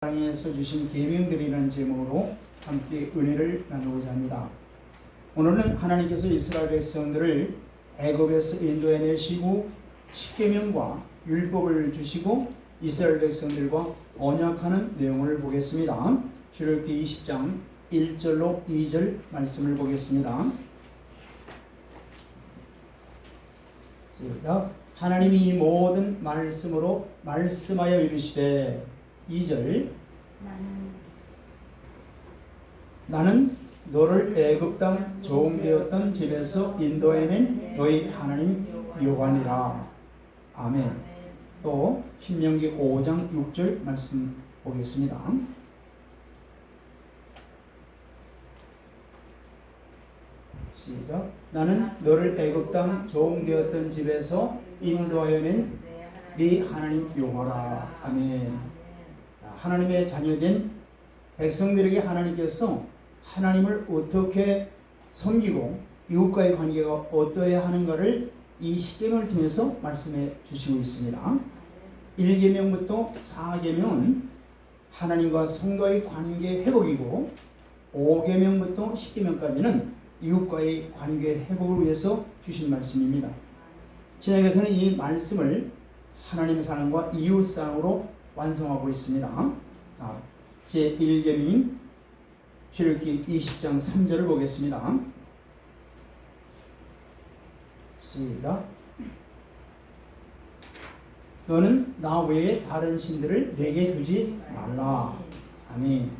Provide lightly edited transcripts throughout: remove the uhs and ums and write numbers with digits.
땅에서 주신 계명들이라는 제목으로 함께 은혜를 나누고자 합니다. 오늘은 하나님께서 이스라엘 백성들을 애굽에서 인도해내시고 십계명과 율법을 주시고 이스라엘 백성들과 언약하는 내용을 보겠습니다. 출애굽기 20장 1절로 2절 말씀을 보겠습니다. 시작. 하나님이 이 모든 말씀으로 말씀하여 이르시되 2절 나는 너를 애굽 땅 종되었던 집에서 인도해낸 너희 하나님 여호와니라. 아멘. 또 신명기 5장 6절 말씀 보겠습니다. 시작. 나는 너를 애굽 땅 종되었던 집에서 인도하여낸 네 하나님 여호와라. 아멘. 하나님의 자녀된 백성들에게 하나님께서 하나님을 어떻게 섬기고 이웃과의 관계가 어떠해야 하는가를 이 십계명을 통해서 말씀해 주시고 있습니다. 1계명부터 4계명은 하나님과 성도의 관계 회복이고 5계명부터 10계명까지는 이웃과의 관계 회복을 위해서 주신 말씀입니다. 신약에서는 이 말씀을 하나님 사랑과 이웃 사랑으로 완성하고 있습니다. 자, 제1계명인 출애굽기 20장 3절을 보겠습니다. 시작. 너는 나 외에 다른 신들을 내게 두지 말라. 아멘.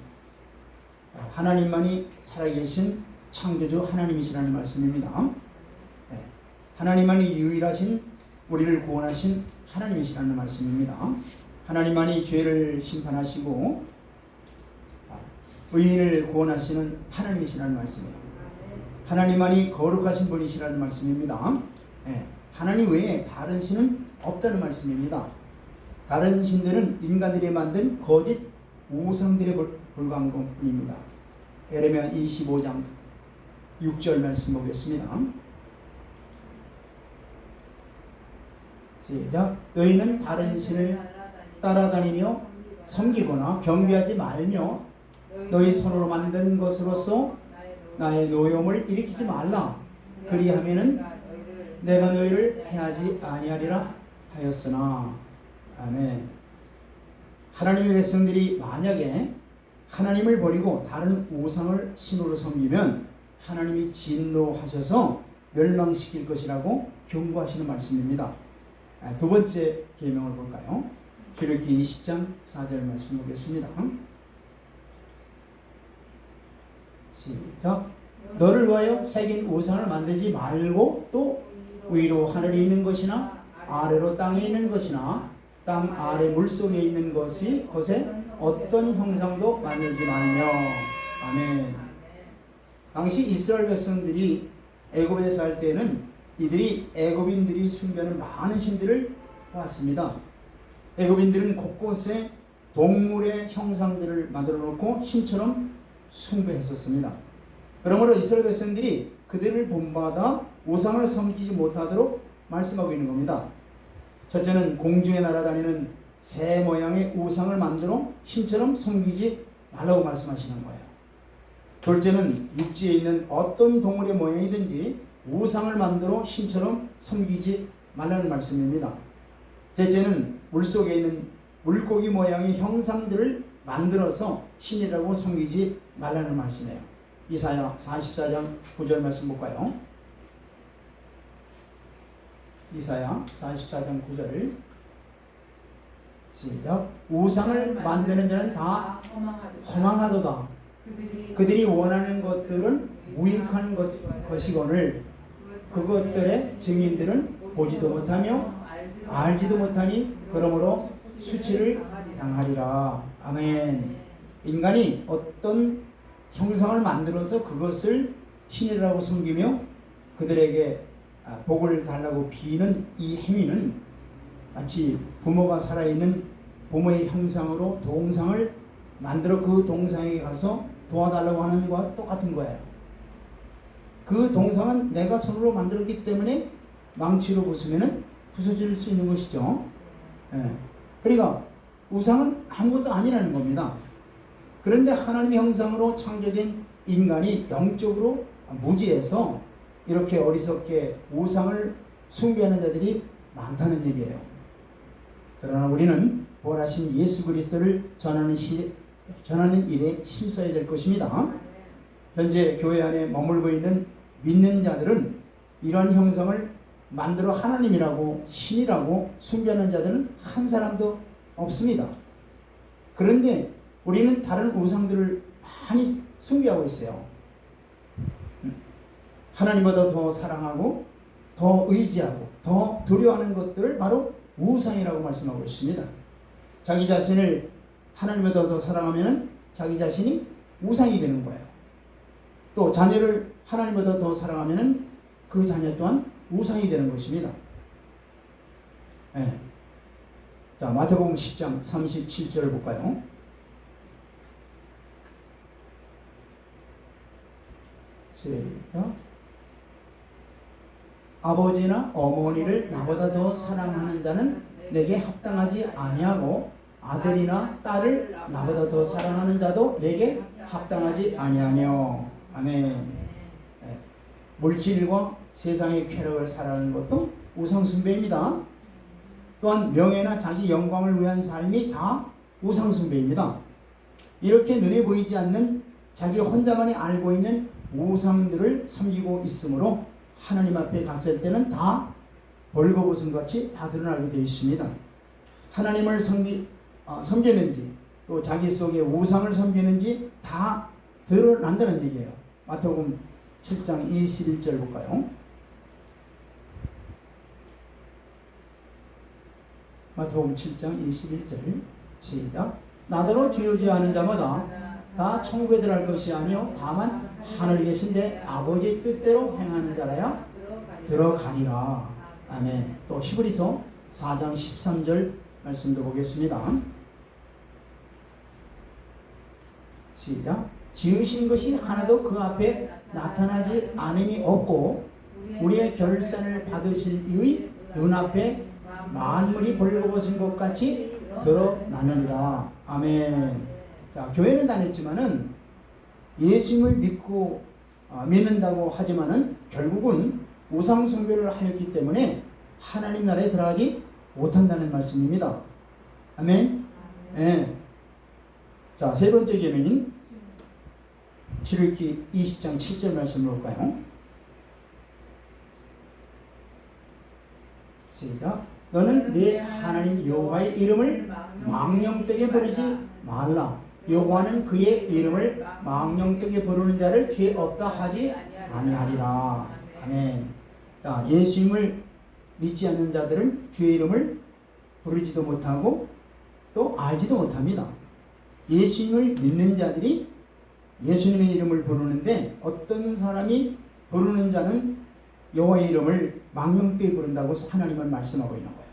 하나님만이 살아계신 창조주 하나님이시라는 말씀입니다. 하나님만이 유일하신 우리를 구원하신 하나님이시라는 말씀입니다. 하나님만이 죄를 심판하시고 의인을 구원하시는 하나님이시라는 말씀이에요. 하나님만이 거룩하신 분이시라는 말씀입니다. 하나님 외에 다른 신은 없다는 말씀입니다. 다른 신들은 인간들이 만든 거짓 우상들에 불과한 것뿐입니다. 에레미야 25장 6절 말씀 보겠습니다. 시작. 너희는 다른 신을 따라다니며 섬기거나 경배하지 말며 너희 손으로 만든 것으로서 나의 노여움을 일으키지 말라. 그리하면은 내가 너희를 해하지 아니하리라 하였으나. 아멘. 하나님의 백성들이 만약에 하나님을 버리고 다른 우상을 신으로 섬기면 하나님이 진노하셔서 멸망시킬 것이라고 경고하시는 말씀입니다. 두 번째 계명을 볼까요? 출애굽기 20장 4절 말씀 보겠습니다. 시작. 너를 위하여 새긴 우상을 만들지 말고 또 위로 하늘에 있는 것이나 아래로 땅에 있는 것이나 땅 아래 물속에 있는 것에 어떤 형상도 만들지 말며. 아멘. 당시 이스라엘 백성들이 애굽에 살 때는 이들이 애굽인들이 숭배하는 많은 신들을 보았습니다. 애굽인들은 곳곳에 동물의 형상들을 만들어 놓고 신처럼 숭배했었습니다. 그러므로 이스라엘 백성들이 그들을 본받아 우상을 섬기지 못하도록 말씀하고 있는 겁니다. 첫째는 공중에 날아다니는 새 모양의 우상을 만들어 신처럼 섬기지 말라고 말씀하시는 거예요. 둘째는 육지에 있는 어떤 동물의 모양이든지 우상을 만들어 신처럼 섬기지 말라는 말씀입니다. 셋째는 물속에 있는 물고기 모양의 형상들을 만들어서 신이라고 섬기지 말라는 말씀이에요. 이사야 44장 9절 말씀 볼까요? 이사야 44장 9절 시작. 우상을 만드는 자는 다 허망하도다. 그들이 원하는 것들은 무익한 것이거늘 그것들의 증인들은 보지도 못하며 알지도 못하니 그러므로 수치를 당하리라. 아멘. 인간이 어떤 형상을 만들어서 그것을 신이라고 섬기며 그들에게 복을 달라고 비는 이 행위는 마치 부모가 살아있는 부모의 형상으로 동상을 만들어 그 동상에게 가서 도와달라고 하는 것과 똑같은 거예요. 그 동상은 내가 손으로 만들었기 때문에 망치로 부수면 부서질 수 있는 것이죠. 그러니까 우상은 아무것도 아니라는 겁니다. 그런데 하나님의 형상으로 창조된 인간이 영적으로 무지해서 이렇게 어리석게 우상을 숭배하는 자들이 많다는 얘기예요. 그러나 우리는 부활하신 예수 그리스도를 전하는 일에 힘써야 될 것입니다. 현재 교회 안에 머물고 있는 믿는 자들은 이러한 형상을 만들어 하나님이라고 신이라고 숭배하는 자들은 한 사람도 없습니다. 그런데 우리는 다른 우상들을 많이 숭배하고 있어요. 하나님보다 더 사랑하고 더 의지하고 더 두려워하는 것들을 바로 우상이라고 말씀하고 있습니다. 자기 자신을 하나님보다 더 사랑하면 자기 자신이 우상이 되는 거예요. 또 자녀를 하나님보다 더 사랑하면 그 자녀 또한 우상이 되는 것입니다. 네. 자, 마태복음 10장 37절을 볼까요? 시작. 아버지나 어머니를 나보다 더 사랑하는 자는 내게 합당하지 아니하고 아들이나 딸을 나보다 더 사랑하는 자도 내게 합당하지 아니하며. 아멘. 네. 물질과 세상의 쾌락을 사랑하는 것도 우상 숭배입니다. 또한 명예나 자기 영광을 위한 삶이 다 우상 숭배입니다. 이렇게 눈에 보이지 않는 자기 혼자만이 알고 있는 우상들을 섬기고 있으므로 하나님 앞에 갔을 때는 다 벌거벗은 같이 다 드러나게 되어 있습니다. 하나님을 섬기는지 또 자기 속에 우상을 섬기는지 다 드러난다는 얘기예요. 마태복음 7장 21절 볼까요? 마태복음 7장 21절 시작. 나더러 주여 주여 하는 자마다 다 천국에 들어갈 것이 아니요 다만 하늘에 계신 내 아버지의 뜻대로 행하는 자라야 들어가리라. 아멘. 또 히브리서 4장 13절 말씀도 보겠습니다. 시작. 지으신 것이 하나도 그 앞에 나타나지 않음이 없고 우리의 결산을 받으실 이의 눈앞에 만물이 벌거벗은 것 같이 드러나느니라. 아멘. 자, 교회는 다녔지만은 예수님을 믿는다고 하지만은 결국은 우상 숭배를 하였기 때문에 하나님 나라에 들어가지 못한다는 말씀입니다. 아멘. 네. 자, 세 번째 계명인 출애굽기 20장 7절 말씀을 볼까요? 시작. 너는 네 하나님 여호와의 이름을 망령되게 부르지 말라. 여호와는 그의 이름을 망령되게 부르는 자를 죄 없다 하지 아니하리라. 아멘. 자, 예수님을 믿지 않는 자들은 주의 이름을 부르지도 못하고 또 알지도 못합니다. 예수님을 믿는 자들이 예수님의 이름을 부르는데 어떤 사람이 부르는 자는 여호와의 이름을 망령되게 부른다고 하나님은 말씀하고 있는 거예요.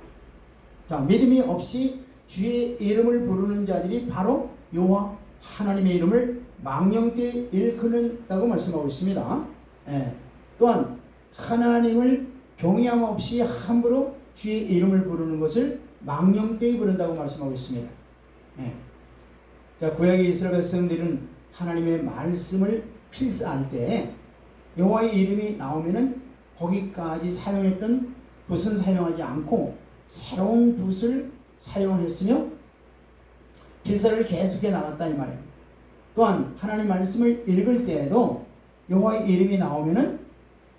자, 믿음이 없이 주의 이름을 부르는 자들이 바로 여호와 하나님의 이름을 망령되게 일컫는다고 말씀하고 있습니다. 예. 또한 하나님을 경외함 없이 함부로 주의 이름을 부르는 것을 망령되게 부른다고 말씀하고 있습니다. 예. 자, 구약의 이스라엘 백성들은 하나님의 말씀을 필사할 때 여호와의 이름이 나오면은 거기까지 사용했던 붓은 사용하지 않고 새로운 붓을 사용했으며 필사를 계속해 나갔다 이 말이에요. 또한 하나님 말씀을 읽을 때에도 여호와의 이름이 나오면은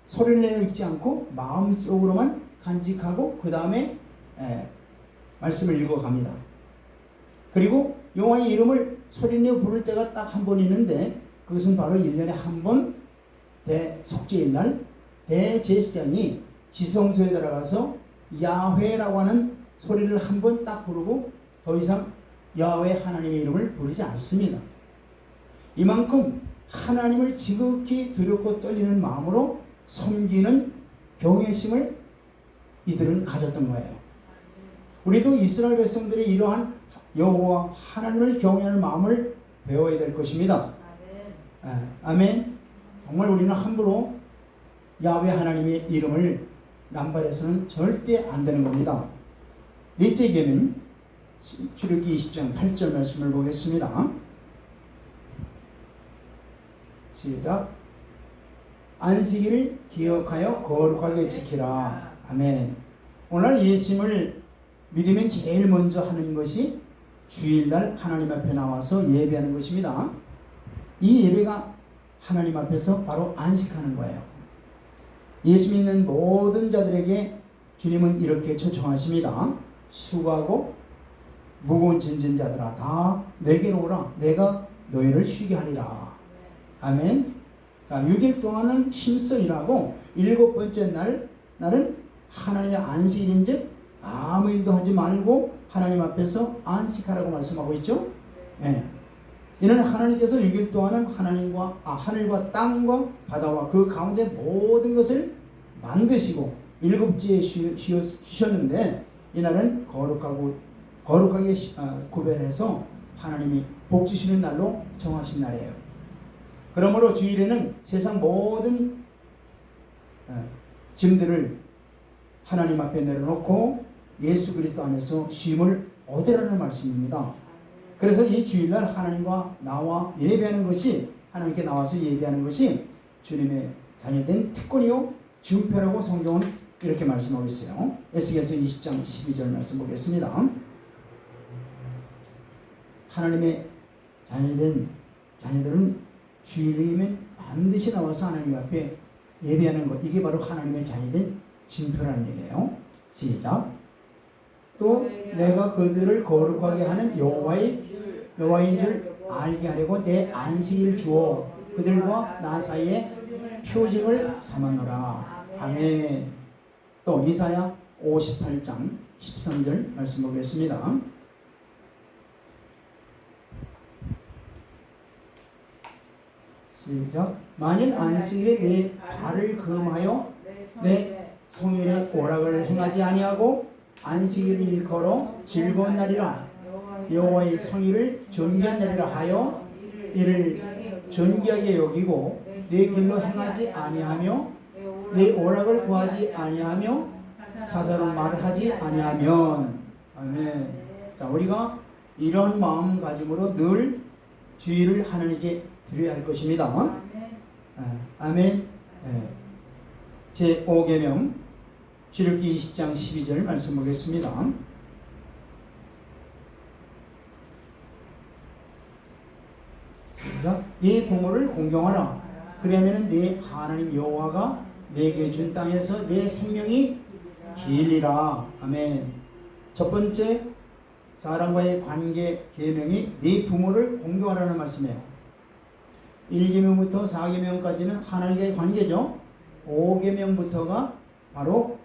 소리를 내어 읽지 않고 마음속으로만 간직하고 그 다음에 말씀을 읽어갑니다. 그리고 여호와의 이름을 소리내어 부를 때가 딱 한 번 있는데 그것은 바로 1년에 한 번 대속죄일 날 대제사장이 지성소에 들어가서 야훼라고 하는 소리를 한 번 딱 부르고 더 이상 야훼 하나님의 이름을 부르지 않습니다. 이만큼 하나님을 지극히 두렵고 떨리는 마음으로 섬기는 경외심을 이들은 가졌던 거예요. 우리도 이스라엘 백성들이 이러한 여호와 하나님을 경외하는 마음을 배워야 될 것입니다. 아멘. 정말 우리는 함부로 야훼 하나님의 이름을 남발해서는 절대 안 되는 겁니다. 넷째 계명 출애굽기 20장 8절 말씀을 보겠습니다. 시작. 안식일을 기억하여 거룩하게 지키라. 아멘. 오늘 예수님을 믿으면 제일 먼저 하는 것이 주일날 하나님 앞에 나와서 예배하는 것입니다. 이 예배가 하나님 앞에서 바로 안식하는 거예요. 예수 믿는 모든 자들에게 주님은 이렇게 초청하십니다. 수고하고 무거운 짐진 자들아 다 내게로 오라. 내가 너희를 쉬게 하리라. 아멘. 자, 6일 동안은 힘써 일하고 7번째 날은 하나님의 안식일인즉 아무 일도 하지 말고 하나님 앞에서 안식하라고 말씀하고 있죠. 네. 이는 하나님께서 6일 동안은 하늘과 땅과 바다와 그 가운데 모든 것을 만드시고 7주에 쉬셨는데 이날은 거룩하게 구별해서 하나님이 복 주시는 날로 정하신 날이에요. 그러므로 주일에는 세상 모든 짐들을 하나님 앞에 내려놓고 예수 그리스도 안에서 쉼을 얻으라는 말씀입니다. 그래서 이 주일날 하나님과 나와 예배하는 것이, 하나님께 나와서 예배하는 것이 주님의 자녀된 특권이요 증표라고 성경은 이렇게 말씀하고 있어요. 에스겔서 20장 12절 말씀 보겠습니다. 하나님의 자녀들은 주일이면 반드시 나와서 하나님 앞에 예배하는 것, 이게 바로 하나님의 자녀된 징표라는 얘기예요. 시작. 또 내가 그들을 거룩하게 하는 여호와인 줄 알게 하려고 내 안식일 주어 그들과 나 사이에 표징을 삼았노라. 아멘. 또 이사야 58장 13절 말씀 보겠습니다. 시작. 만일 안식일에 내 발을 금하여 내 성일에 오락을 행하지 아니하고 안식일을 일컬어 즐거운 날이라 여호와의 성일을 존귀한 날이라 하여 이를 존귀하게 여기고 내 길로 행하지 아니하며 내 오락을 구하지 아니하며 사사로운 말을 하지 아니하면. 아멘. 자, 우리가 이런 마음가짐으로 늘 주의를 하나님께 드려야 할 것입니다. 아멘. 제5계명 출애굽기 20장 12절 말씀 보겠습니다. 네 부모를 공경하라. 그러면 네 하나님 여호와가 내게 준 땅에서 내 생명이 길리라. 아멘. 첫 번째 사람과의 관계 계명이 네 부모를 공경하라는 말씀이에요. 1계명부터 4계명까지는 하나님과의 관계죠. 5계명부터가 바로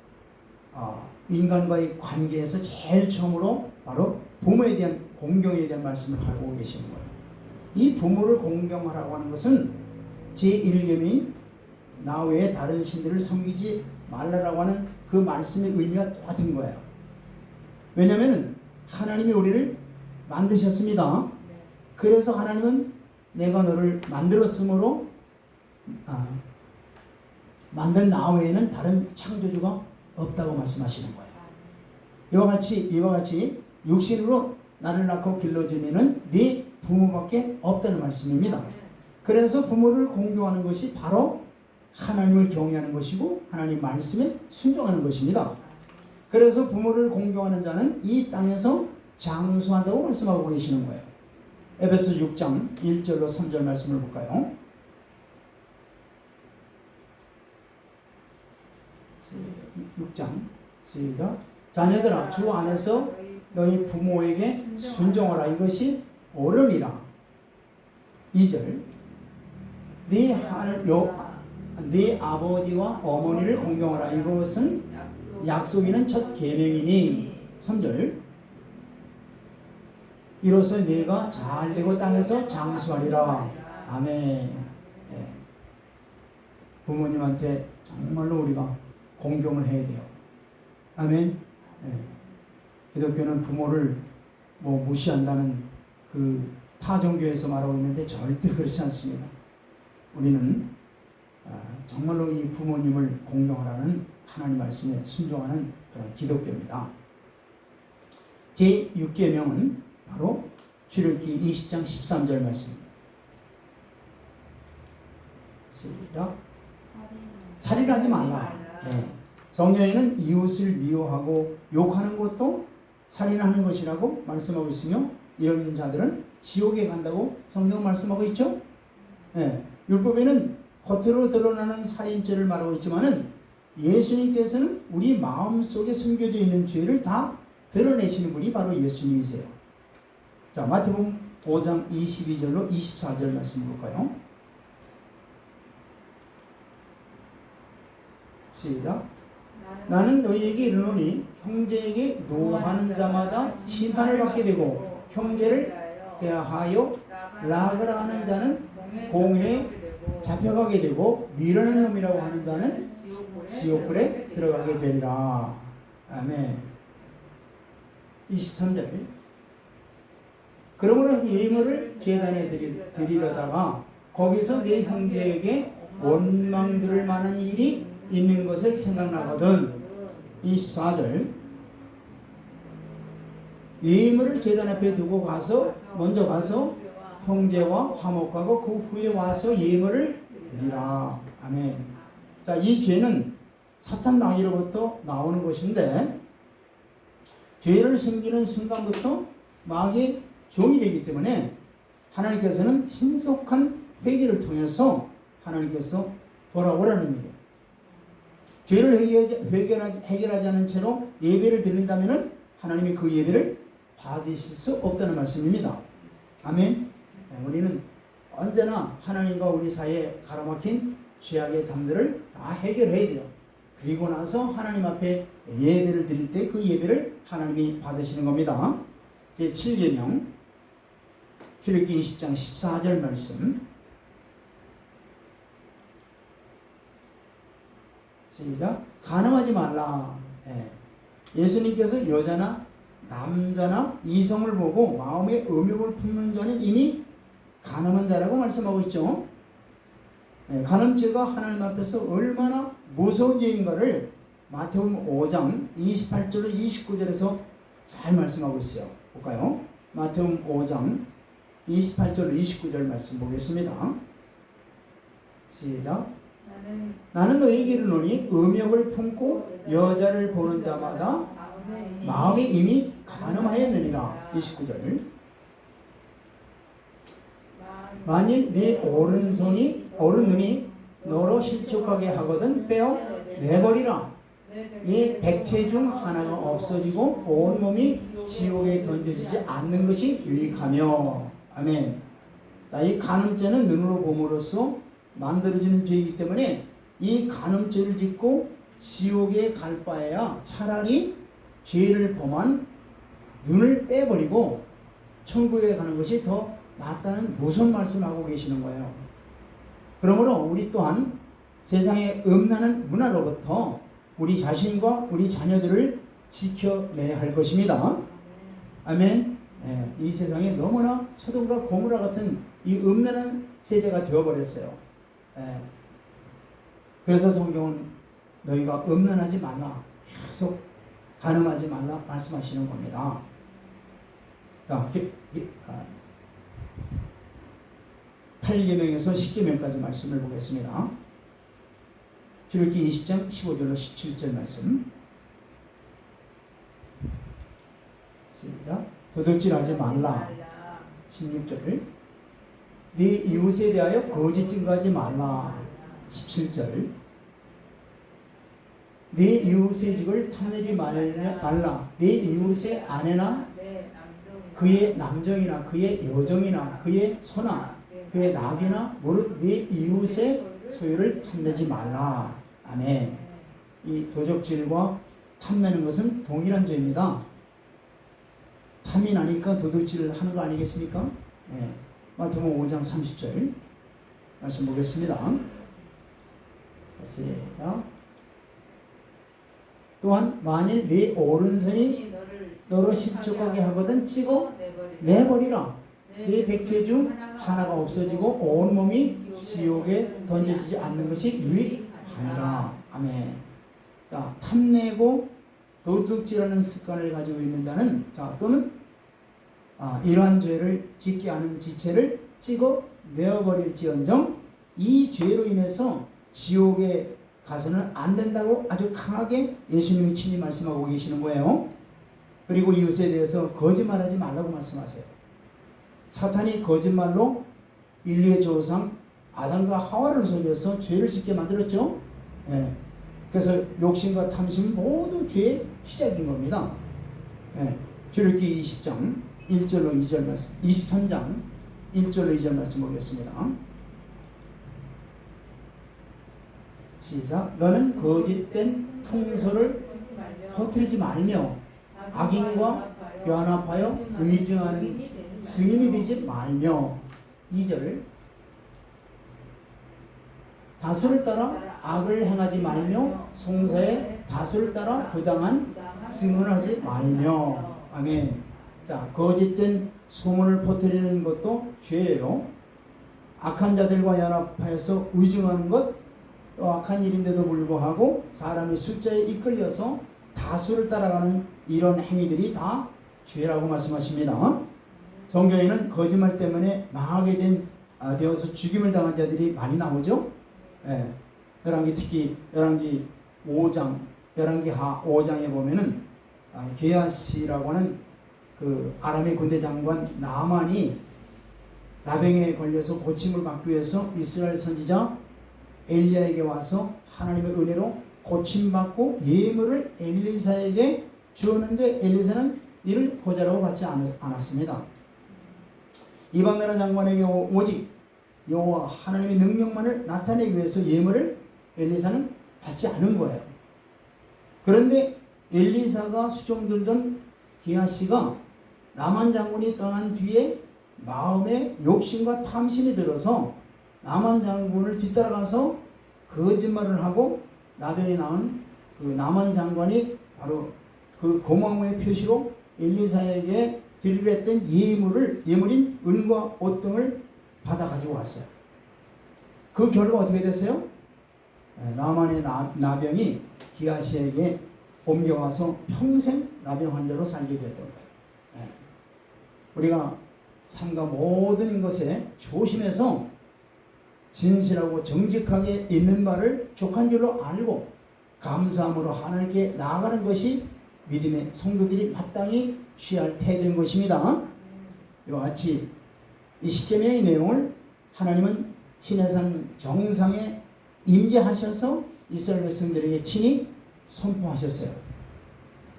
인간과의 관계에서 제일 처음으로 바로 부모에 대한 공경에 대한 말씀을 하고 계시는 거예요. 이 부모를 공경하라고 하는 것은 제1계명이 나 외에 다른 신들을 섬기지 말라라고 하는 그 말씀의 의미와 똑같은 거예요. 왜냐하면 하나님이 우리를 만드셨습니다. 그래서 하나님은 내가 너를 만들었으므로 만든 나 외에는 다른 창조주가 없다고 말씀하시는 거예요. 이와 같이 육신으로 나를 낳고 길러준 이는 네 부모밖에 없다는 말씀입니다. 그래서 부모를 공경하는 것이 바로 하나님을 경외하는 것이고 하나님 말씀에 순종하는 것입니다. 그래서 부모를 공경하는 자는 이 땅에서 장수한다고 말씀하고 계시는 거예요. 에베소 6장 1절로 3절 말씀을 볼까요? 6장 시작. 자녀들아 주 안에서 너희 부모에게 순종하라. 이것이 옳음이라. 2절. 네 아버지와 어머니를 공경하라. 이것은 약속이는 첫 계명이니. 3절. 이로써 네가 잘되고 땅에서 장수하리라. 아멘. 네. 부모님한테 정말로 우리가 공경을 해야 돼요. 아멘. 네. 기독교는 부모를 무시한다는 그 타종교에서 말하고 있는데 절대 그렇지 않습니다. 우리는 정말로 이 부모님을 공경하라는 하나님 말씀에 순종하는 그런 기독교입니다. 제6계명은 바로 출애굽기 20장 13절 말씀입니다. 시작. 살인하지 말라. 네. 성경에는 이웃을 미워하고 욕하는 것도 살인하는 것이라고 말씀하고 있으며 이런 자들은 지옥에 간다고 성경 말씀하고 있죠. 네. 율법에는 겉으로 드러나는 살인죄를 말하고 있지만은 예수님께서는 우리 마음속에 숨겨져 있는 죄를 다 드러내시는 분이 바로 예수님이세요. 자, 마태복음 5장 22절로 24절 말씀 볼까요? 시작. 나는 너희에게 이르노니 형제에게 노하는 자마다 심판을 받게 되고 형제를 대하여 락을 하는 자는 공회에 잡혀가게 되고 미련한 놈이라고 하는 자는 지옥불에 들어가게 되리라. 아멘. 23절. 그러므로 예물을 제단에 드리려다가 거기서 내 형제에게 원망 들을 만한 일이 있는 것을 생각나거든. 24절. 예물을 제단 앞에 두고 먼저 가서 형제와 화목하고 그 후에 와서 예물을 드리라. 아멘. 자, 이 죄는 사탄 마귀로부터 나오는 것인데 죄를 숨기는 순간부터 마귀의 종이 되기 때문에 하나님께서는 신속한 회개를 통해서 하나님께서 돌아오라는 얘기예요. 죄를 해결하지 않은 채로 예배를 드린다면 하나님이 그 예배를 받으실 수 없다는 말씀입니다. 아멘. 우리는 언제나 하나님과 우리 사이에 가로막힌 죄악의 담들을 다 해결해야 돼요. 그리고 나서 하나님 앞에 예배를 드릴 때 그 예배를 하나님이 받으시는 겁니다. 제7계명 출애굽기 20장 14절 말씀. 시작. 간음하지 말라. 예수님께서 여자나 남자나 이성을 보고 마음에 음욕을 품는 자는 이미 간음한 자라고 말씀하고 있죠. 간음죄가 하나님 앞에서 얼마나 무서운 죄인가를 마태복음 5장 28절로 29절에서 잘 말씀하고 있어요. 볼까요? 마태복음 5장 28절로 29절 말씀 보겠습니다. 시작. 나는 너희에게 이르노니 음욕을 품고 여자를 보는 자마다 마음에 이미 간음하였느니라. 29절. 만일 네 오른눈이 너로 실족하게 하거든 빼어 내버리라. 네 백체 중 하나가 없어지고 온 몸이 지옥에 던져지지 않는 것이 유익하며. 아멘. 자, 이 간음죄는 눈으로 봄으로써 만들어지는 죄이기 때문에 이 간음죄를 짓고 지옥에 갈 바에야 차라리 죄를 범한 눈을 빼버리고 천국에 가는 것이 더 낫다는 무슨 말씀을 하고 계시는 거예요. 그러므로 우리 또한 세상의 음란한 문화로부터 우리 자신과 우리 자녀들을 지켜내야 할 것입니다. 아멘. 이 세상에 너무나 소돔과 고모라 같은 이 음란한 세대가 되어버렸어요. 그래서 성경은 너희가 음란하지 말라, 계속 간음하지 말라 말씀하시는 겁니다. 자, 8계명에서 10계명까지 말씀을 보겠습니다. 출애굽기 20장 15절로 17절 말씀. 시작. 도둑질하지 말라. 16절. 네 이웃에 대하여 거짓 증거하지 말라. 17절. 네 이웃의 집을 탐내지 말라. 네 이웃의 아내나 그의 남정이나 그의 여정이나 그의 소나 그의 낙이나 무릇 네 이웃의 소유를 탐내지 말라. 아멘. 이 도적질과 탐내는 것은 동일한 죄입니다. 탐이 나니까 도둑질을 하는 거 아니겠습니까? 마태복음 5장 30절 말씀 보겠습니다. 또한 만일 네 오른손이 너로 실족하게 하거든 찍어 내버리라. 네 백체 중 하나가 없어지고 온 몸이 지옥에 던져지지 않는 것이 유익하니라. 아멘. 자, 탐내고 도둑질하는 습관을 가지고 있는 자는 또는 이러한 죄를 짓게 하는 지체를 찍어 내어버릴지언정 이 죄로 인해서 지옥에 가서는 안 된다고 아주 강하게 예수님이 친히 말씀하고 계시는 거예요. 그리고 이웃에 대해서 거짓말하지 말라고 말씀하세요. 사탄이 거짓말로 인류의 조상 아담과 하와를 속여서 죄를 짓게 만들었죠. 예. 그래서 욕심과 탐심 모두 죄의 시작인 겁니다. 예. 출애굽기 20장 1절로 2절 말씀, 23장 1절로 2절 말씀 보겠습니다. 시작. 너는 거짓된 풍소를 퍼뜨리지 말며 악인과 연합하여 의증하는 증인이 되지 말며 2절. 다수를 따라 악을 행하지 말며 송사에 다수를 따라 부당한 증언을 하지 말며. 아멘. 자, 거짓된 소문을 퍼뜨리는 것도 죄예요. 악한 자들과 연합해서 의증하는 것, 또 악한 일인데도 불구하고 사람이 숫자에 이끌려서 다수를 따라가는 이런 행위들이 다 죄라고 말씀하십니다. 성경에는 거짓말 때문에 망하게 되어서 죽임을 당한 자들이 많이 나오죠. 예. 열왕기, 특히 열왕기 5장, 열왕기 하 5장에 보면은 게하시라고 하는 그 아람의 군대 장관 나만이 나병에 걸려서 고침을 받기 위해서 이스라엘 선지자 엘리야에게 와서 하나님의 은혜로 고침받고 예물을 엘리사에게 주었는데 엘리사는 이를 보자라고 받지 않았습니다. 이방 나라 장관에게 오직 여호와 하나님의 능력만을 나타내기 위해서 예물을 엘리사는 받지 않은 거예요. 그런데 엘리사가 수종 들던 게하시가 나만 장군이 떠난 뒤에 마음에 욕심과 탐심이 들어서 나만 장군을 뒤따라가서 거짓말을 하고 나병이 낳은 그 나만 장관이 바로 그 고마움의 표시로 엘리사에게 드리려 했던 예물인 은과 옷 등을 받아 가지고 왔어요. 그 결과 어떻게 됐어요? 나만의 나병이 게하시에게 옮겨와서 평생 나병 환자로 살게 됐던 거예요. 우리가 삶과 모든 것에 조심해서 진실하고 정직하게 있는 바를 족한 줄로 알고 감사함으로 하나님께 나아가는 것이 믿음의 성도들이 마땅히 취할 태도인 것입니다. 이와 같이 이 십계명의 내용을 하나님은 시내산 정상에 임재하셔서 이스라엘 백성들에게 친히 선포하셨어요.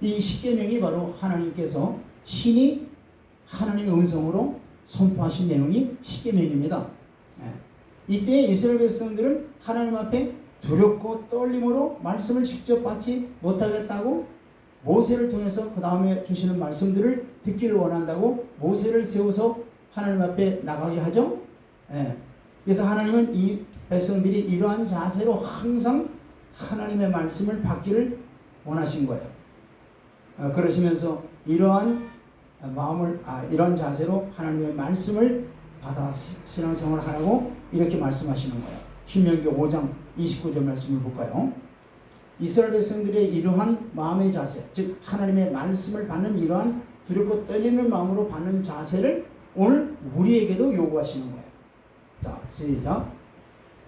이 십계명이 바로 하나님께서 친히 하나님의 음성으로 선포하신 내용이 십계명입니다. 이때 이스라엘 백성들은 하나님 앞에 두렵고 떨림으로 말씀을 직접 받지 못하겠다고 모세를 통해서 그 다음에 주시는 말씀들을 듣기를 원한다고 모세를 세워서 하나님 앞에 나가게 하죠. 그래서 하나님은 이 백성들이 이러한 자세로 항상 하나님의 말씀을 받기를 원하신 거예요. 그러시면서 이러한 마음을 이러한 자세로 하나님의 말씀을 받아 신앙생활을 하라고 이렇게 말씀하시는 거예요. 신명기 5장 29절 말씀을 볼까요? 이스라엘 백성들의 이러한 마음의 자세, 즉 하나님의 말씀을 받는 이러한 두렵고 떨리는 마음으로 받는 자세를 오늘 우리에게도 요구하시는 거예요. 자, 시작.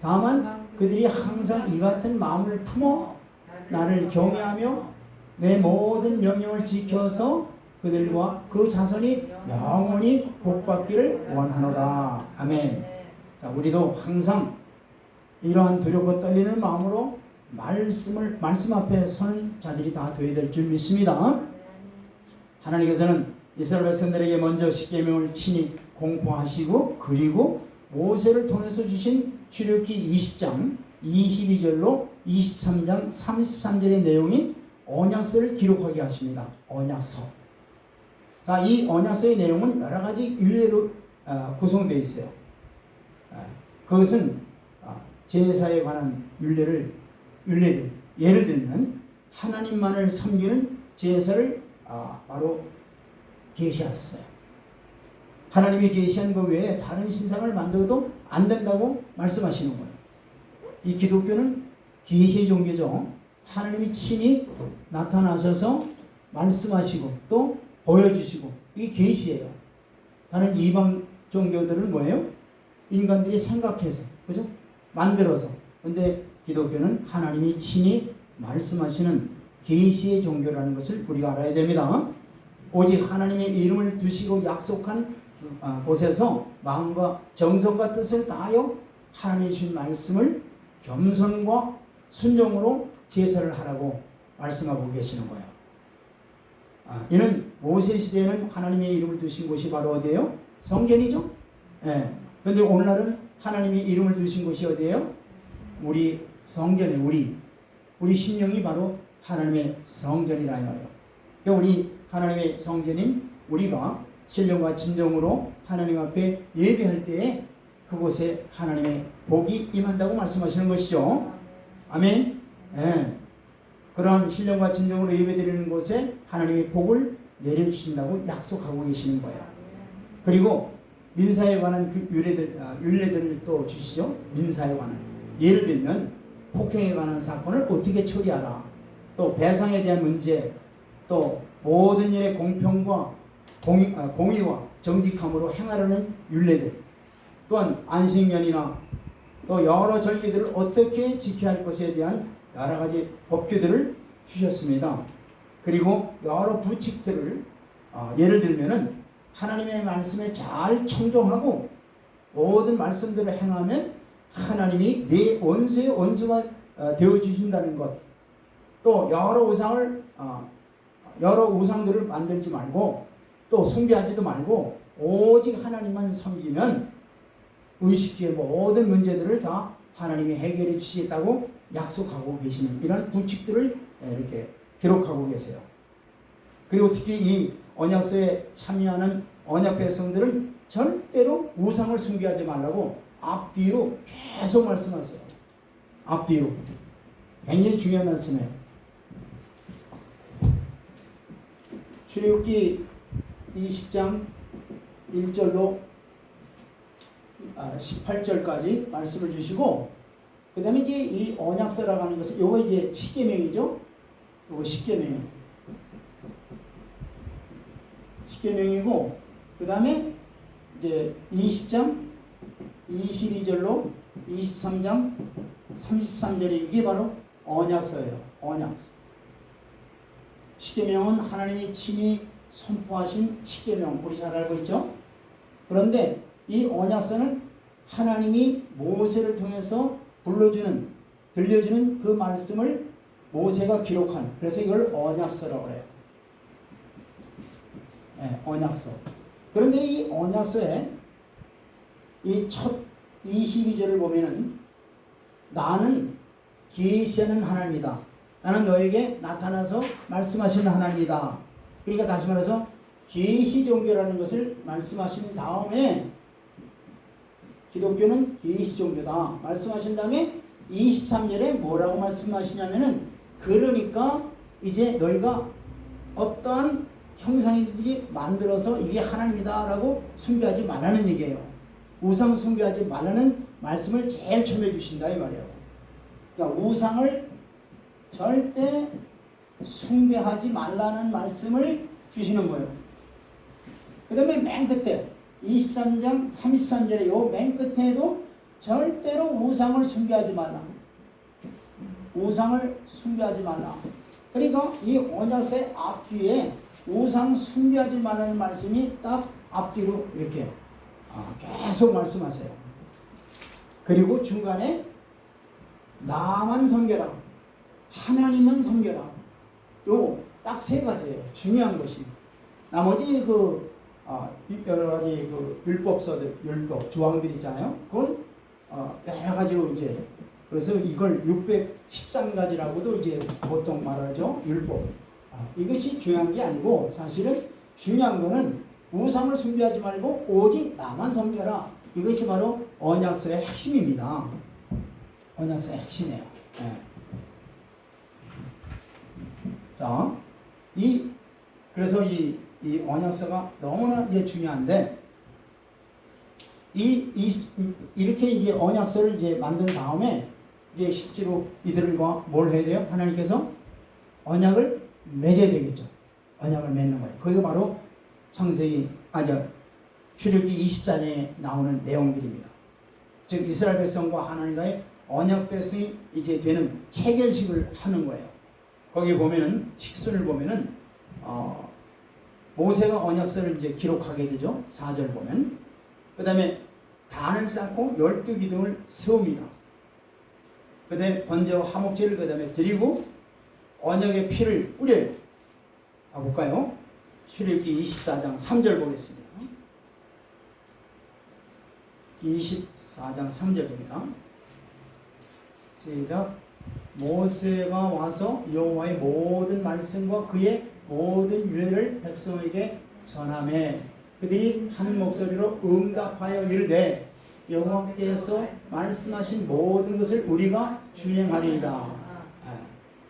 다만 그들이 항상 이 같은 마음을 품어 나를 경외하며 내 모든 명령을 지켜서 그들과 그 자손이 영원히 복받기를 원하노라. 아멘. 자, 우리도 항상 이러한 두렵고 떨리는 마음으로 말씀 앞에 서는 자들이 다 되어야 될 줄 믿습니다. 하나님께서는 이스라엘 백성들에게 먼저 십계명을 친히 공포하시고 그리고 모세를 통해서 주신 출애굽기 20장 22절로 23장 33절의 내용인 언약서를 기록하게 하십니다. 언약서. 자, 이 언약서의 내용은 여러 가지 율례로 구성되어 있어요. 그것은 제사에 관한 율례들, 예를 들면 하나님만을 섬기는 제사를 바로 계시하셨어요. 하나님이 계시한 것 외에 다른 신상을 만들어도 안 된다고 말씀하시는 거예요. 이 기독교는 계시의 종교죠. 하나님이 친히 나타나셔서 말씀하시고 또 보여주시고 이게 계시예요. 다른 이방 종교들은 뭐예요? 인간들이 생각해서 그죠? 만들어서. 근데 기독교는 하나님이 친히 말씀하시는 계시의 종교라는 것을 우리가 알아야 됩니다. 오직 하나님의 이름을 두시고 약속한 곳에서 마음과 정성과 뜻을 다하여 하나님의 주신 말씀을 겸손과 순종으로 제사를 하라고 말씀하고 계시는 거예요. 이는 모세 시대에는 하나님의 이름을 두신 곳이 바로 어디예요? 성전이죠. 예. 그런데 오늘날은 하나님의 이름을 두신 곳이 어디예요? 우리 성전에 우리 심령이 바로 하나님의 성전이라 이 말이에요. 그러니까 우리 하나님의 성전인 우리가 신령과 진정으로 하나님 앞에 예배할 때에 그곳에 하나님의 복이 임한다고 말씀하시는 것이죠. 아멘. 예. 그러한 신령과 진정으로 예배드리는 곳에 하나님의 복을 내려주신다고 약속하고 계시는 거예요. 그리고 민사에 관한 그 율례들을 또 주시죠. 민사에 관한. 예를 들면 폭행에 관한 사건을 어떻게 처리하라. 또 배상에 대한 문제, 또 모든 일의 공평과 공의와 정직함으로 행하라는 율례들, 또한 안식년이나 또 여러 절기들을 어떻게 지켜야 할 것에 대한 여러 가지 법규들을 주셨습니다. 그리고 여러 부칙들을 예를 들면은 하나님의 말씀에 잘 청종하고 모든 말씀대로 행하면 하나님이 내 원수의 원수가 되어 주신다는 것. 또 여러 우상들을 만들지 말고 또 숭배하지도 말고 오직 하나님만 섬기면 의식주의 모든 문제들을 다 하나님이 해결해 주시겠다고 약속하고 계시는 이런 부칙들을 이렇게 기록하고 계세요. 그리고 특히 이 언약서에 참여하는 언약 백성들은 절대로 우상을 숭배하지 말라고 앞뒤로 계속 말씀하세요. 앞뒤로. 굉장히 중요한 말씀이에요. 출애굽기 20장 1절로 18절까지 말씀을 주시고, 그 다음에 이제 이 언약서라고 하는 것은 요거 이제 십계명이죠. 요거 십계명이고, 그 다음에 이제 20장 22절로 23장 33절이 이게 바로 언약서예요. 언약서. 십계명은 하나님이 친히 선포하신 십계명, 우리 잘 알고 있죠? 그런데 이 언약서는 하나님이 모세를 통해서 들려주는 그 말씀을 모세가 기록한, 그래서 이걸 언약서라고 해요. 네, 언약서. 그런데 이 언약서에 이 첫 22절을 보면은 나는 계시하는 하나님이다. 나는 너에게 나타나서 말씀하시는 하나님이다. 그러니까 다시 말해서 계시 종교라는 것을 말씀하신 다음에, 기독교는 계시 종교다 말씀하신 다음에 23절에 뭐라고 말씀하시냐면은, 그러니까 이제 너희가 어떠한 형상이든지 만들어서 이게 하나님이다 라고 숭배하지 말라는 얘기예요. 우상 숭배하지 말라는 말씀을 제일 처음 해주신다 이 말이에요. 그러니까 우상을 절대 숭배하지 말라는 말씀을 주시는 거예요. 그 다음에 맨 끝에 23장 33절에 요 맨 끝에도 절대로 우상을 숭배하지 말라. 우상을 숭배하지 말라. 그러니까 이 언약서의 앞뒤에 우상 숭배하지 말라는 말씀이 딱 앞뒤로 이렇게 계속 말씀하세요. 그리고 중간에 나만 섬겨라, 하나님만 섬겨라. 요 딱 세 가지예요. 중요한 것이. 나머지 여러 가지 율법 조항들 있잖아요. 그건 여러 가지로 이제, 그래서 이걸 613가지라고도 이제 보통 말하죠. 율법. 이것이 중요한 게 아니고, 사실은 중요한 거는 우상을 숭배하지 말고 오직 나만 섬겨라. 이것이 바로 언약서의 핵심입니다. 언약서의 핵심이에요. 네. 자, 그래서 이 언약서가 너무나 이제 중요한데, 이렇게 이제 언약서를 이제 만든 다음에 이제 실제로 이들과 뭘 해야 돼요? 하나님께서 언약을 맺어야 되겠죠. 언약을 맺는 거예요. 그게 바로 창세기 출애굽기 24장에 나오는 내용들입니다. 즉 이스라엘 백성과 하나님과의 언약 백성이 이제 되는 체결식을 하는 거예요. 거기 보면은 식순을 보면은 모세가 언약서를 이제 기록하게 되죠. 4절 보면. 그 다음에 단을 쌓고 12기둥을 세웁니다. 그 다음에 번제와 화목제를 그 다음에 드리고 언약의 피를 뿌려요. 볼까요? 출애굽기 24장 3절 보겠습니다. 24장 3절입니다. 시작. 모세가 와서 여호와의 모든 말씀과 그의 모든 율례를 백성에게 전하매 그들이 한 목소리로 응답하여 이르되 여호와께서 말씀하신 모든 것을 우리가 준행하리이다.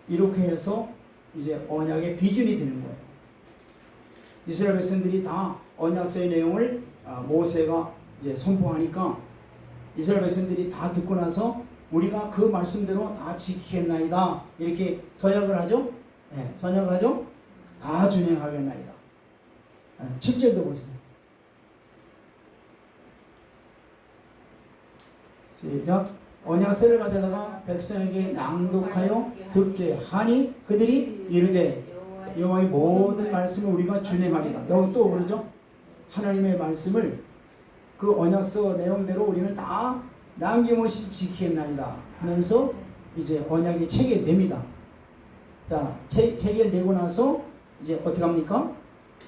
이렇게 해서 이제 언약의 비준이 되는 거예요. 이스라엘 백성들이 다 언약서의 내용을 모세가 이제 선포하니까 이스라엘 백성들이 다 듣고 나서 우리가 그 말씀대로 다 지키겠나이다. 이렇게 서약을 하죠. 선약하죠. 다 준행하겠나이다. 7절도 보세요. 시작. 언약서를 가져다가 백성에게 낭독하여 듣게 하니 그들이 이르되 여호와의 모든 말씀을 우리가 준행하리라. 여기 또 그러죠. 하나님의 말씀을 그 언약서 내용대로 우리는 다 남김없이 지키겠나이다 하면서 이제 언약이 체결됩니다. 자, 체결되고 나서 이제 어떻게 합니까?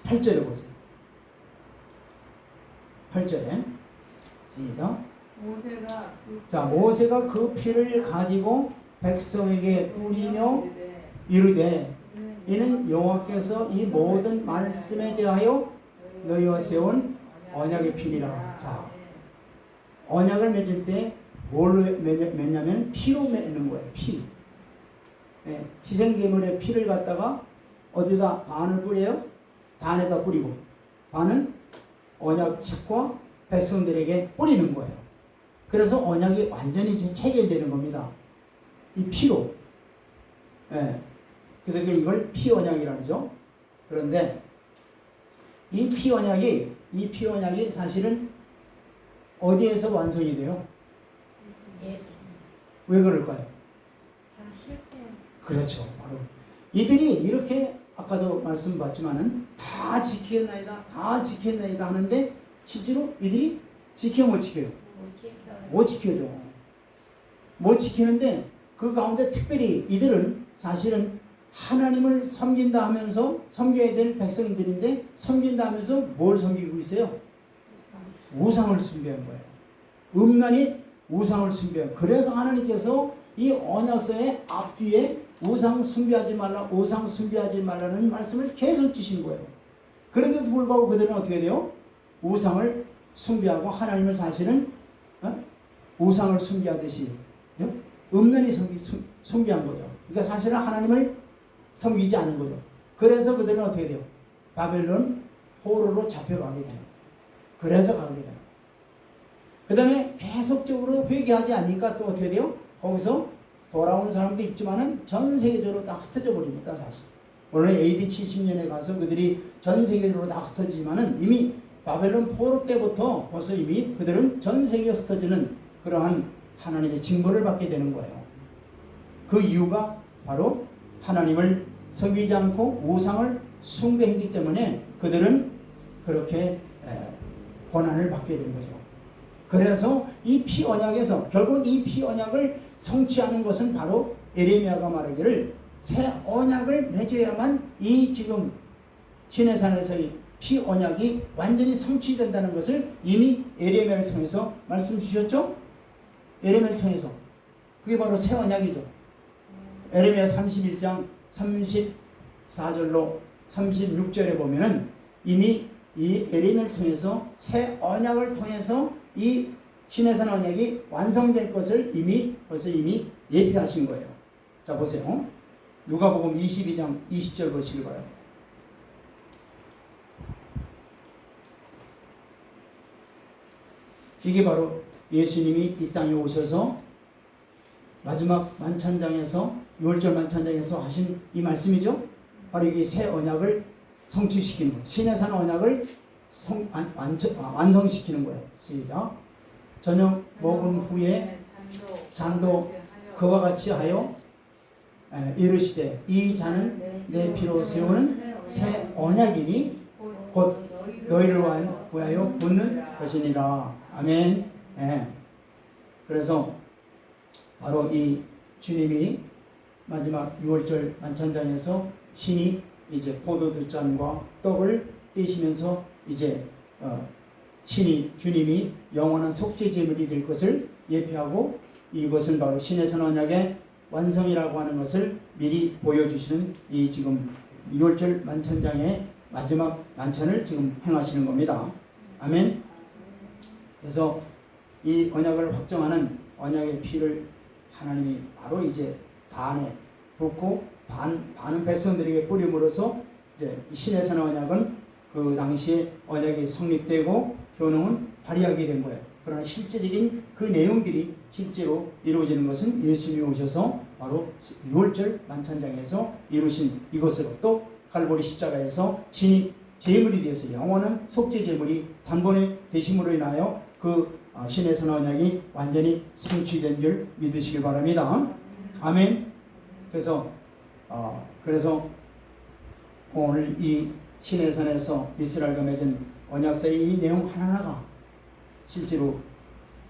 8절에 보세요. 8절에 시작. 모세가 그 피를 가지고 백성에게 뿌리며 이르되 이는 여호와께서 이 모든 말씀에 대하여 너희와 세운 언약의 피니라. 자, 언약을 맺을 때 뭘로 맺냐면 피로 맺는 거예요. 피. 희생제물의 피를 갖다가 어디다 반을 뿌려요? 단에다 뿌리고 반은 언약책과 백성들에게 뿌리는 거예요. 그래서 언약이 완전히 체결되는 겁니다. 이 피로. 그래서 이걸 피 언약이라고 하죠. 그런데 이 피 언약이 사실은 어디에서 완성이 돼요? 왜 그럴까요? 다 실패. 그렇죠. 바로 이들이 이렇게 아까도 말씀받지만은 다 지켰나이다 하는데 실제로 이들이 지켜 못 지켜요? 못 지켜죠. 못 지키는데 그 가운데 특별히 이들은 사실은 하나님을 섬긴다 하면서 섬겨야 될 백성들인데 섬긴다 하면서 뭘 섬기고 있어요? 우상을 숭배한 거예요. 음란히 우상을 숭배한. 그래서 하나님께서 이 언약서의 앞뒤에 우상 숭배하지 말라는 말씀을 계속 주신 거예요. 그런데도 불구하고 그들은 어떻게 돼요? 우상을 숭배하고 하나님을 사실은 우상을 숭배하듯이 음란히 숭배한 거죠. 그러니까 사실은 하나님을 섬기지 않은 거죠. 그래서 그들은 어떻게 돼요? 바벨론 포로로 잡혀가게 되는 거예요. 그래서 가게 되는 거예요. 그 다음에 계속적으로 회개하지 않으니까 또 어떻게 돼요? 거기서 돌아온 사람도 있지만은 전 세계적으로 다 흩어져 버립니다, 사실. 물론 AD 70년에 가서 그들이 전 세계적으로 다 흩어지지만은 이미 바벨론 포로 때부터 벌써 이미 그들은 전 세계에 흩어지는 그러한 하나님의 징벌을 받게 되는 거예요. 그 이유가 바로 하나님을 섬기지 않고 우상을 숭배했기 때문에 그들은 그렇게 고난을 받게 된 거죠. 그래서 이 피 언약에서 결국 이 피 언약을 성취하는 것은 바로 에레미야가 말하기를 새 언약을 맺어야만 이 지금 시내산에서의 피 언약이 완전히 성취된다는 것을 이미 에레미야를 통해서 말씀 주셨죠? 에레미야를 통해서. 그게 바로 새 언약이죠. 에레미야 31장 34절로 36절에 보면은 이미 이 에레미야를 통해서 새 언약을 통해서 이 시내산 언약이 완성될 것을 벌써 이미 예표하신 거예요. 자, 보세요. 누가복음 22장 20절 보시기 바랍니다. 이게 바로 예수님이 이 땅에 오셔서 마지막 만찬장에서 6월절 만찬장에서 하신 이 말씀이죠. 바로 이게 새 언약을 성취시키는 거예요. 신의 산 언약을 완성시키는 거예요. 시작. 저녁 먹은 후에 잔도 그와 같이 하여 이르시되 이 잔은 내 피로 세우는 새 언약이니 곧 너희를 위하여 붓는 것이니라. 아멘. 예. 그래서 바로 이 주님이 마지막 6월절 만찬장에서 신이 이제 포도주 잔과 떡을 떼시면서 이제 신이 주님이 영원한 속죄 제물이 될 것을 예표하고 이것은 바로 신의 선 언약의 완성이라고 하는 것을 미리 보여주시는 이 지금 6월절 만찬장의 마지막 만찬을 지금 행하시는 겁니다. 아멘. 그래서 이 언약을 확정하는 언약의 피를 하나님이 바로 이제 단에 붓고 반은 백성들에게 뿌림으로써 이제 신의 산 언약은 그 당시에 언약이 성립되고 효능은 발휘하게 된 거예요. 그러나 실제적인 그 내용들이 실제로 이루어지는 것은 예수님이 오셔서 바로 6월절 만찬장에서 이루신 이것으로 또 갈보리 십자가에서 신이 제물이 되어서 영원한 속죄 제물이 단번에 되심으로 인하여 그 신의 선 언약이 완전히 성취된 줄 믿으시길 바랍니다. 아멘. 그래서 오늘 이 신의 산에서 이스라엘과 맺은 언약서의 이 내용 하나하나가 실제로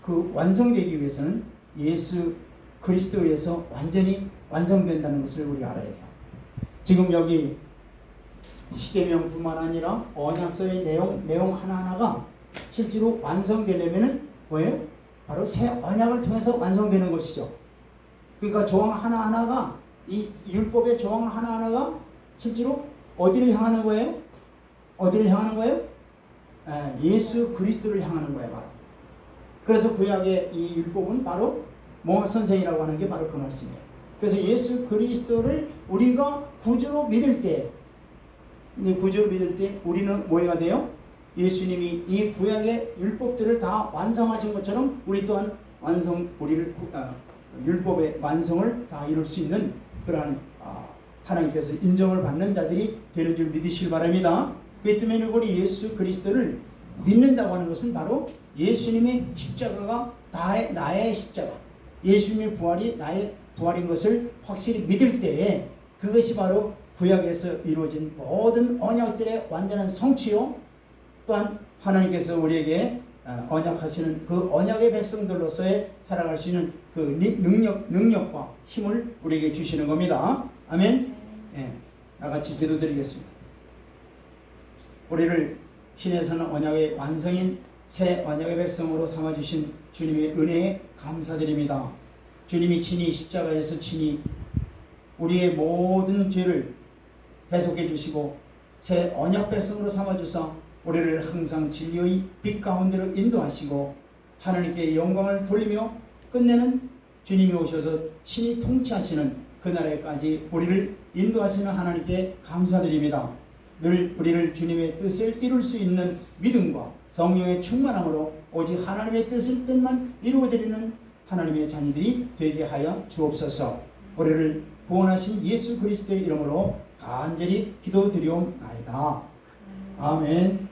그 완성되기 위해서는 예수 그리스도에서 완전히 완성된다는 것을 우리가 알아야 돼요. 지금 여기 십계명뿐만 아니라 언약서의 내용 하나하나가 실제로 완성되려면은 뭐예요? 바로 새 언약을 통해서 완성되는 것이죠. 그러니까 조항 하나하나가 이 율법의 조항 하나하나가 실제로 어디를 향하는 거예요? 어디를 향하는 거예요? 예수 그리스도를 향하는 거예요, 바로. 그래서 구약의 이 율법은 바로 선생이라고 하는 게 바로 그 말씀이에요. 그래서 예수 그리스도를 우리가 구주로 믿을 때, 우리는 뭐가 돼요? 예수님이 이 구약의 율법들을 다 완성하신 것처럼 우리 또한 율법의 완성을 다 이룰 수 있는 그러한 하나님께서 인정을 받는 자들이 되는 줄 믿으시길 바랍니다. 그렇기 때문에 우리 예수 그리스도를 믿는다고 하는 것은 바로 예수님의 십자가가 나의 십자가, 예수님의 부활이 나의 부활인 것을 확실히 믿을 때에 그것이 바로 구약에서 이루어진 모든 언약들의 완전한 성취요, 또한 하나님께서 우리에게 언약하시는 그 언약의 백성들로서의 살아갈 수 있는 그 능력과 힘을 우리에게 주시는 겁니다. 아멘. 예, 나같이 기도드리겠습니다. 우리를 신의 산 언약의 완성인 새 언약의 백성으로 삼아주신 주님의 은혜에 감사드립니다. 주님이 친히 십자가에서 친히 우리의 모든 죄를 대속해 주시고 새 언약 백성으로 삼아주사 우리를 항상 진리의 빛 가운데로 인도하시고 하나님께 영광을 돌리며 끝내는 주님이 오셔서 친히 통치하시는 그날에까지 우리를 인도하시는 하나님께 감사드립니다. 늘 우리를 주님의 뜻을 이룰 수 있는 믿음과 성령의 충만함으로 오직 하나님의 뜻만 이루어드리는 하나님의 자녀들이 되게 하여 주옵소서. 우리를 구원하신 예수 그리스도의 이름으로 간절히 기도드리옵나이다. 아멘.